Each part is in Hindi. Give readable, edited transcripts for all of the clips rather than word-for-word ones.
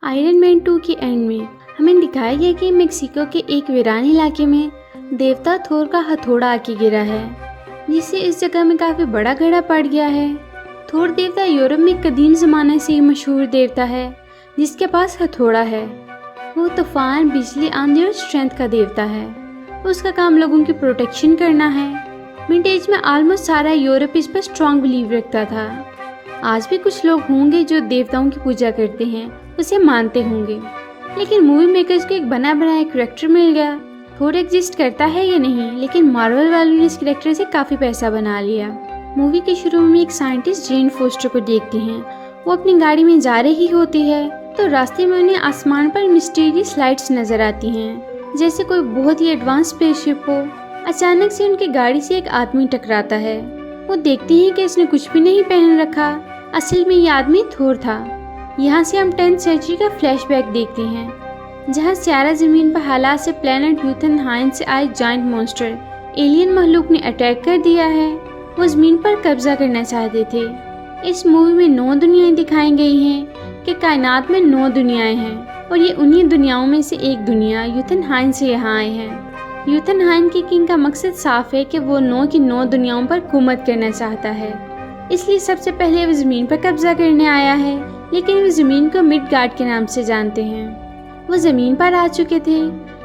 आयरन मैन 2 के एंड में हमें दिखाया गया कि मेक्सिको के एक वीरान इलाके में देवता थोर का हथौड़ा आके गिरा है, जिससे इस जगह में काफ़ी बड़ा गड्ढा पड़ गया है। थोर देवता यूरोप में कदीम ज़माने से ही मशहूर देवता है, जिसके पास हथौड़ा है। वो तूफान, बिजली, आंधी और स्ट्रेंथ का देवता है। उसका काम लोगों की प्रोटेक्शन करना है। मिड एज में ऑलमोस्ट सारा यूरोप इस पर स्ट्रॉन्ग बिलीव रखता था। आज भी कुछ लोग होंगे जो देवताओं की पूजा करते हैं, उसे मानते होंगे। लेकिन मूवी मेकर्स को एक बना बनाया कैरेक्टर मिल गया। थोर एग्जिस्ट करता है या नहीं, लेकिन मार्वल वालों ने इस कैरेक्टर से काफ़ी पैसा बना लिया। मूवी के शुरू में एक साइंटिस्ट जेन फोस्टर को देखते हैं। वो अपनी गाड़ी में जा रही होती है तो रास्ते में उन्हें आसमान पर मिस्टीरियस लाइट्स नजर आती हैं, जैसे कोई बहुत ही एडवांस स्पेसशिप हो। अचानक से उनकी गाड़ी से एक आदमी टकराता है। वो देखते हैं कि उसने कुछ भी नहीं पहन रखा। असल में ये आदमी थोर था। यहाँ से हम 10th सेंचुरी का फ्लैशबैक देखते हैं, जहाँ स्यारा जमीन पर हालात से प्लेनेट यूथेनहाइन से आए जायंट मॉन्स्टर एलियन मखलूक ने अटैक कर दिया है। वो जमीन पर कब्जा करना चाहते थे। इस मूवी में 9 दुनियाएं दिखाई गई हैं कि कायनात में 9 दुनियाएं हैं और ये उन्हीं दुनियाओं में से एक दुनिया यूथेनहाइन से यहाँ आए हैं। यूथेनहाइन के किंग का मकसद साफ है कि वो 9 की 9 दुनियाओं पर हुकूमत करना चाहता है, इसलिए सबसे पहले वो ज़मीन पर कब्जा करने आया है। लेकिन वो ज़मीन को मिडगार्ड के नाम से जानते हैं। वो ज़मीन पर आ चुके थे,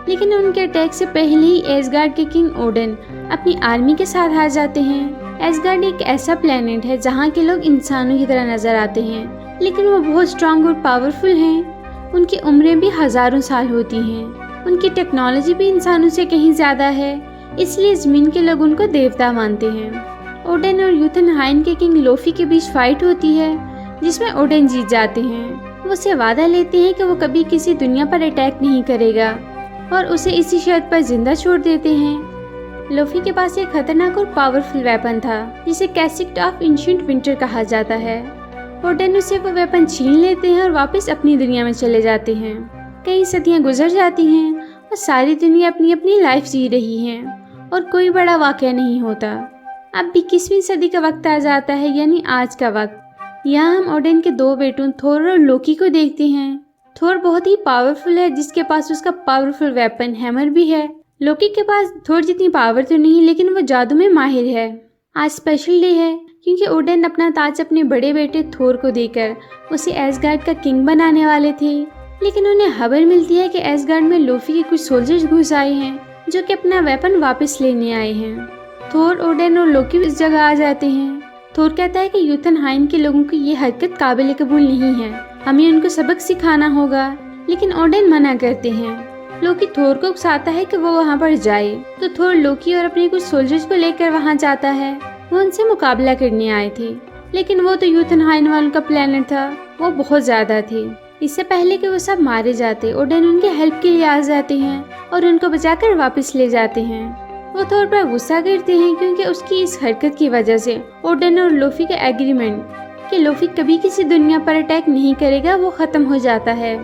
लेकिन उनके अटैक से पहले ही एसगार्ड के किंग ओडन अपनी आर्मी के साथ हार जाते हैं। एसगार्ड एक ऐसा प्लेनेट है जहाँ के लोग इंसानों की तरह नजर आते हैं, लेकिन वो बहुत स्ट्रांग और पावरफुल हैं। उनकी उम्रें भी हज़ारों साल होती हैं। उनकी टेक्नोलॉजी भी इंसानों से कहीं ज़्यादा है, इसलिए ज़मीन के लोग उनको देवता मानते हैं। ओडन और यूथेनहाइन के किंग लोफी के बीच फाइट होती है, जिसमें ओडन जीत जाते हैं। वो उससे वादा लेते हैं कि वो कभी किसी दुनिया पर अटैक नहीं करेगा और उसे इसी शर्त पर जिंदा छोड़ देते हैं। लोफी के पास एक खतरनाक और पावरफुल वेपन था, जिसे कैसेट ऑफ एंशिएंट विंटर कहा जाता है। ओडन उससे वो वेपन छीन लेते हैं और वापस अपनी दुनिया में चले जाते हैं। कई सदियां गुजर जाती हैं और सारी दुनिया अपनी अपनी लाइफ जी रही है और कोई बड़ा वाक़या नहीं होता। अब 21वीं सदी का वक्त आ जाता है, यानी आज का वक्त। यहाँ हम ओडन के 2 बेटों थोर और लोकी को देखते हैं। थोर बहुत ही पावरफुल है, जिसके पास उसका पावरफुल वेपन हैमर भी है। लोकी के पास थोर जितनी पावर तो नहीं, लेकिन वो जादू में माहिर है। आज स्पेशल डे है क्योंकि ओडन अपना ताज अपने बड़े बेटे थोर को देकर उसे एसगार्ड का किंग बनाने वाले थे। लेकिन उन्हें खबर मिलती है कि एसगार्ड में लोफी के कुछ सोल्जर्स घुस आए हैं, जो कि अपना वेपन वापस लेने आए हैं। थोर, ओडन और लोकी इस जगह आ जाते हैं। थोर कहता है कि यूथेनहाइन के लोगों की ये हरकत काबिल कबूल नहीं है, हमें उनको सबक सिखाना होगा। लेकिन ओडन मना करते हैं। लोकी थोर को उकसाता है कि वो वहाँ पर जाए, तो थोर लोकी और अपने कुछ सोल्जर्स को लेकर वहाँ जाता है। वो उनसे मुकाबला करने आए थे, लेकिन वो तो यूथेनहाइन वालों का प्लेनेट था, वो बहुत ज़्यादा थे। इससे पहले कि वो सब मारे जाते, ओडन उनके हेल्प के लिए आ जाते हैं और उनको बचाकर वापस ले जाते हैं। वो थोर पर गुस्सा करते हैं क्योंकि उसकी इस हरकत की वजह से ओडन और लोफी का एग्रीमेंट कि लोफी कभी किसी दुनिया पर अटैक नहीं करेगा वो ख़त्म हो जाता है।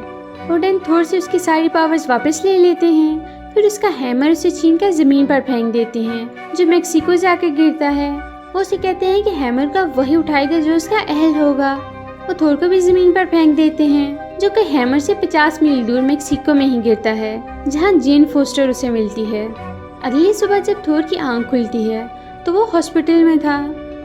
ओडन थोर से उसकी सारी पावर्स वापस ले लेते हैं, फिर उसका हैमर उसे छीनकर ज़मीन पर फेंक देते हैं, जो मेक्सिको जाकर गिरता है। वो उसे कहते हैं कि हैमर का वही उठाएगा जो उसका अहल होगा। वो थोर को भी ज़मीन पर फेंक देते हैं, जो कि हैमर से 50 मील दूर मेक्सिको में ही गिरता है, जहाँ जेन फोस्टर उसे मिलती है। अगली सुबह जब थोर की आंख खुलती है तो वो हॉस्पिटल में था।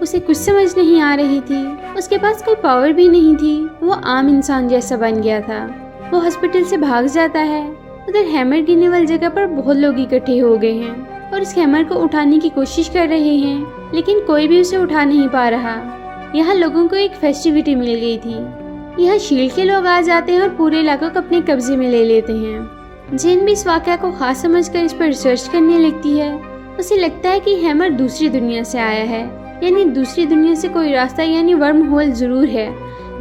उसे कुछ समझ नहीं आ रही थी, उसके पास कोई पावर भी नहीं थी, वो आम इंसान जैसा बन गया था। वो हॉस्पिटल से भाग जाता है। उधर हैमर गिरने वाली जगह पर बहुत लोग इकट्ठे हो गए हैं और उस हैमर को उठाने की कोशिश कर रहे हैं, लेकिन कोई भी उसे उठा नहीं पा रहा। यहाँ लोगों को एक फेस्टिविटी मिल गई थी। यहाँ शील्ड के लोग आ जाते हैं और पूरे इलाकों को अपने कब्जे में ले लेते हैं। जेन भी इस वाक़या को खास समझकर इस पर रिसर्च करने लगती है। उसे लगता है कि हैमर दूसरी दुनिया से आया है, यानी दूसरी दुनिया से कोई रास्ता यानी वर्म होल ज़रूर है,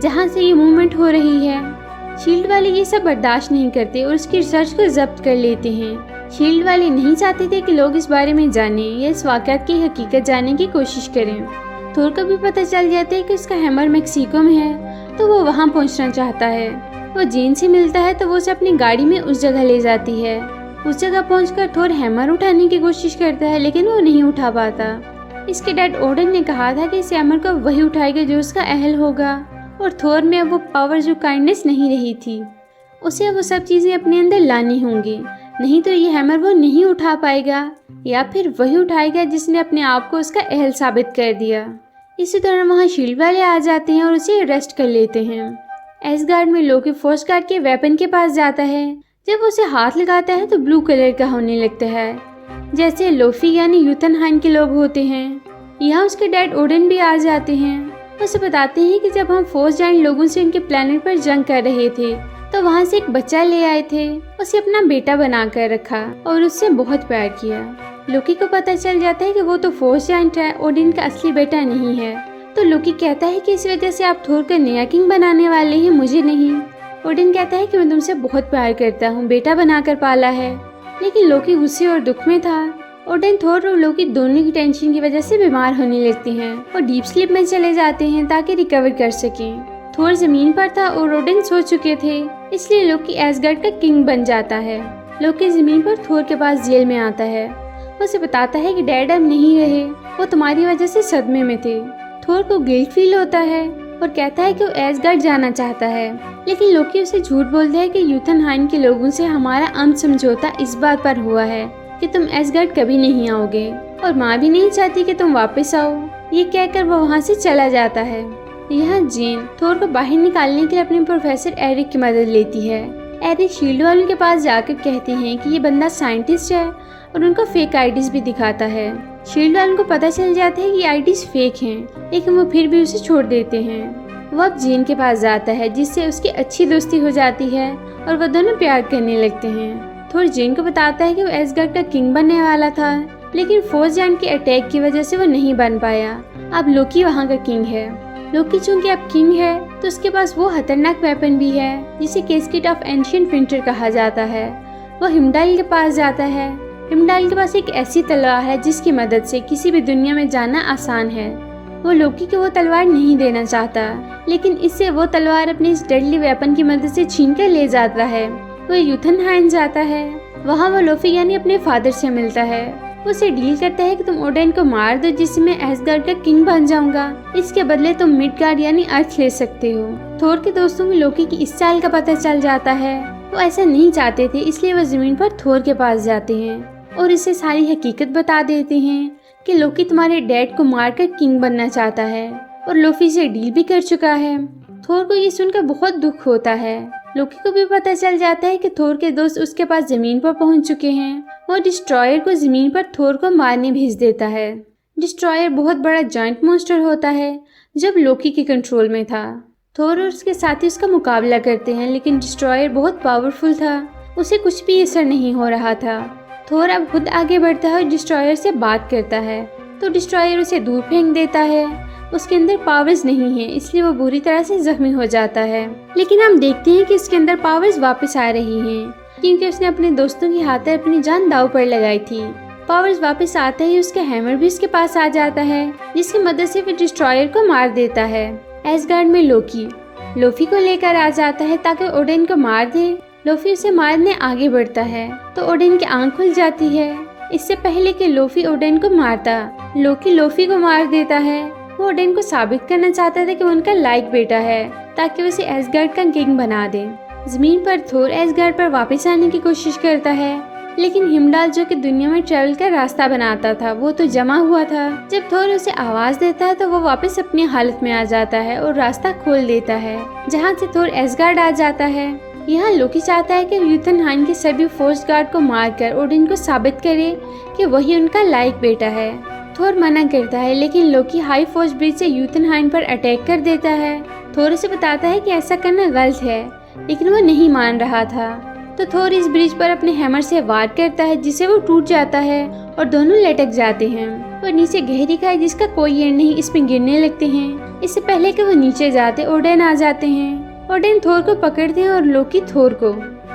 जहाँ से ये मूवमेंट हो रही है। शील्ड वाले ये सब बर्दाश्त नहीं करते और उसकी रिसर्च को जब्त कर लेते हैं। शील्ड वाले नहीं चाहते थे कि लोग इस बारे में जानें या इस वाक़या की हकीकत जानने की कोशिश करें। थोर को भी पता चल जाता है कि उसका हैमर मेक्सिको में है, तो वो वहाँ पहुँचना चाहता है। वो जेन से मिलता है तो वो उसे अपनी गाड़ी में उस जगह ले जाती है। उस जगह पहुंचकर थोर हैमर उठाने की कोशिश करता है, लेकिन वो नहीं उठा पाता। इसके डैड ओडन ने कहा था कि इस हैमर को वही उठाएगा जो उसका अहल होगा, और थोर में अब वो पावर जो काइंडनेस नहीं रही थी। उसे वो सब चीजें अपने अंदर लानी होंगी, नहीं तो ये हैमर वो नहीं उठा पाएगा, या फिर वही उठाएगा जिसने अपने आप को उसका अहल साबित कर दिया। इसी दौरान वहाँ शील्ड वाले आ जाते हैं और उसे अरेस्ट कर लेते हैं। एसगार्ड में लोकी फोर्स गार्ड के वेपन के पास जाता है। जब उसे हाथ लगाता है तो ब्लू कलर का होने लगता है, जैसे लोफी यानी यूथनहाइन के लोग होते हैं। यहाँ उसके डैड ओडिन भी आ जाते हैं। उसे बताते हैं कि जब हम फोर्स जाइंट लोगों से उनके प्लेनेट पर जंग कर रहे थे तो वहाँ से एक बच्चा ले आए थे, उसे अपना बेटा बनाकर रखा और उससे बहुत प्यार किया। लोकी को पता चल जाता है कि वो तो फोर्स जाइंट है, ओडिन का असली बेटा नहीं है। तो लोकी कहता है कि इस वजह से आप थोर का नया किंग बनाने वाले हैं, मुझे नहीं। ओडिन कहता है कि मैं तुमसे बहुत प्यार करता हूँ, बेटा बनाकर पाला है। लेकिन लोकी गुस्से और दुख में था। ओडिन, थोर और लोकी दोनों की टेंशन की वजह से बीमार होने लगते हैं और डीप स्लीप में चले जाते हैं ताकि रिकवर कर सकें। थोर जमीन पर था और ओडिन सो चुके थे, इसलिए लोकी एसगार्ड का किंग बन जाता है। लोकी जमीन पर थोर के पास जेल में आता है। उसे बताता है कि डैड अब नहीं रहे, वो तुम्हारी वजह से सदमे में थे। थोर को गिल्ट फील होता है और कहता है कि वो एसगार्ड जाना चाहता है, लेकिन लोकी उसे झूठ बोलता है कि यूथनहाइन के लोगों से हमारा अमन समझौता इस बात पर हुआ है कि तुम एसगार्ड कभी नहीं आओगे और माँ भी नहीं चाहती कि तुम वापस आओ। ये कहकर वो वहाँ से चला जाता है। यहाँ जेन थोर को बाहर निकालने के लिए अपने प्रोफेसर एरिक की मदद लेती है। एरिक शील्ड वालों के पास जाकर कहते हैं कि ये बंदा साइंटिस्ट है और उनको फेक आईडीज भी दिखाता है। शील्ड वालों को पता चल जाता है कि आईडीज फेक हैं, लेकिन वो फिर भी उसे छोड़ देते हैं। वो अब जेन के पास जाता है, जिससे उसकी अच्छी दोस्ती हो जाती है और वो दोनों प्यार करने लगते हैं। थोर जेन को बताता है कि वो एसगार्ड का किंग बनने वाला था, लेकिन फोर्स जाइंट के अटैक की वजह से वो नहीं बन पाया। अब लोकी वहाँ का किंग है। लोकी चूंकि अब किंग है तो उसके पास वो खतरनाक वेपन भी है जिसे कैस्केट ऑफ एंशिएंट विंटर कहा जाता है। वो हिमडाल के पास जाता है। हिमडाल के पास एक ऐसी तलवार है जिसकी मदद से किसी भी दुनिया में जाना आसान है। वो लोकी को वो तलवार नहीं देना चाहता, लेकिन इससे वो तलवार अपने इस डेडली वेपन की मदद से छीन कर ले जाता है। वो यूथनहाइन जाता है। वहाँ वो लोफी यानी अपने फादर से मिलता है। वो उसे डील करता है कि तुम ओडिन को मार दो, जिससे मैं एसगार्ड का किंग बन जाऊंगा। इसके बदले तुम मिडगार्ड यानी अर्थ ले सकते हो। थोर के दोस्तों को लोकी की इस चाल का पता चल जाता है। वो ऐसा नहीं चाहते थे, इसलिए वो जमीन पर थोर के पास जाते हैं और इसे सारी हकीकत बता देते हैं कि लोकी तुम्हारे डैड को मारकर किंग बनना चाहता है और लोफी से डील भी कर चुका है। थोर को ये सुनकर बहुत दुख होता है। लोकी को भी पता चल जाता है कि थोर के दोस्त उसके पास जमीन पर पहुंच चुके हैं। वो डिस्ट्रॉयर को जमीन पर थोर को मारने भेज देता है। डिस्ट्रॉयर बहुत बड़ा जॉइंट मॉन्स्टर होता है जब लोकी के कंट्रोल में था। थोर और उसके साथी उसका मुकाबला करते हैं, लेकिन डिस्ट्रॉयर बहुत पावरफुल था, उसे कुछ भी असर नहीं हो रहा था। थोर अब खुद आगे बढ़ता है और डिस्ट्रॉयर से बात करता है, तो डिस्ट्रॉयर उसे दूर फेंक देता है। उसके अंदर पावर्स नहीं है, इसलिए वो बुरी तरह से जख्मी हो जाता है। लेकिन हम देखते हैं कि उसके अंदर पावर्स वापस आ रही हैं, क्योंकि उसने अपने दोस्तों की खातिर अपनी जान दांव पर लगाई थी। पावर्स वापस आते ही उसका हैमर भी उसके पास आ जाता है, जिसकी मदद से वो डिस्ट्रॉयर को मार देता है। एसगार्ड में लोफी को लेकर आ जाता है ताकि ओडिन को मार दे। लोफी उसे मारने आगे बढ़ता है तो ओडिन की आंख खुल जाती है। इससे पहले कि लोफी ओडिन को मारता, लोफी को मार देता है। वो ओडिन को साबित करना चाहता था कि वो उनका लायक बेटा है, ताकि उसे एसगार्ड का किंग बना दे। जमीन पर थोर एसगार्ड पर वापस आने की कोशिश करता है, लेकिन हिमडाल जो कि दुनिया में ट्रेवल का रास्ता बनाता था वो तो जमा हुआ था। जब थोर उसे आवाज देता है तो वो वापस अपनी हालत में आ जाता है और रास्ता खोल देता है, जहाँ से थोर एसगार्ड आ जाता है। यहाँ लोकी चाहता है कि यूथनहाइन के सभी फोर्स गार्ड को मारकर ओडिन को साबित करे कि वही उनका लायक बेटा है। थोर मना करता है, लेकिन लोकी हाई फोर्स ब्रिज से यूथनहाइन पर अटैक कर देता है। थोर उसे बताता है कि ऐसा करना गलत है, लेकिन वो नहीं मान रहा था। तो थोर इस ब्रिज पर अपने हैमर से वार करता है, जिससे वो टूट जाता है और दोनों लटक जाते हैं और नीचे गहरी खाई जिसका कोई एंड नहीं इसमें गिरने लगते हैं। इससे पहले कि वो नीचे जाते ओडिन आ जाते हैं। ओडिन थोर को पकड़ते हैं और लोकी थोर को।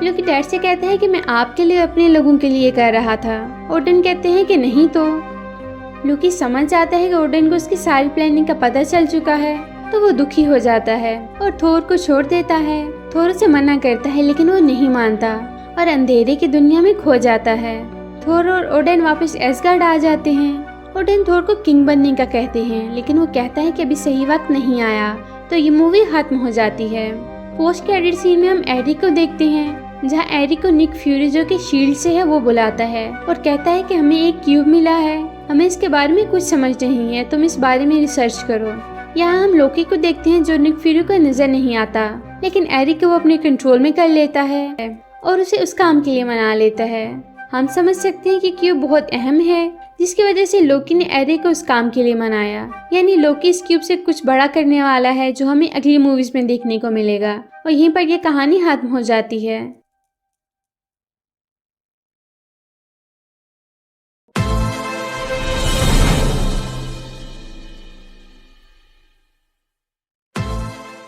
लोकी डैड से कहता है कि मैं आपके लिए अपने लोगों के लिए कर रहा था। ओडिन कहते हैं कि नहीं। तो लोकी समझ जाता है कि ओडिन को उसकी सारी प्लानिंग का पता चल चुका है, तो वो दुखी हो जाता है और थोर को छोड़ देता है। थोर उसे मना करता है, लेकिन वो नहीं मानता और अंधेरे की दुनिया में खो जाता है। थोर और ओडिन वापस एसगार्ड आ जाते हैं। ओडिन थोर को किंग बनने का कहते हैं, लेकिन वो कहता है कि अभी सही वक्त नहीं आया। तो ये मूवी खत्म हो जाती है। पोस्ट क्रेडिट सीन में हम एरिक को देखते हैं, जहाँ एरिक को निक फ्यूरी जो कि शील्ड से है वो बुलाता है और कहता है कि हमें एक क्यूब मिला है, हमें इसके बारे में कुछ समझ नहीं है, तुम इस बारे में रिसर्च करो। यहाँ हम लोकी को देखते हैं जो निक फ्यूरी को नजर नहीं आता, लेकिन एरिक को वो अपने कंट्रोल में कर लेता है और उसे उस काम के लिए मना लेता है। हम समझ सकते हैं कि क्यूब बहुत अहम है, जिसकी वजह से लोकी ने एरिक को उस काम के लिए मनाया। यानी लोकी इस क्यूब से कुछ बड़ा करने वाला है जो हमें अगली मूवीज में देखने को मिलेगा और यहीं पर यह कहानी खत्म हो जाती है।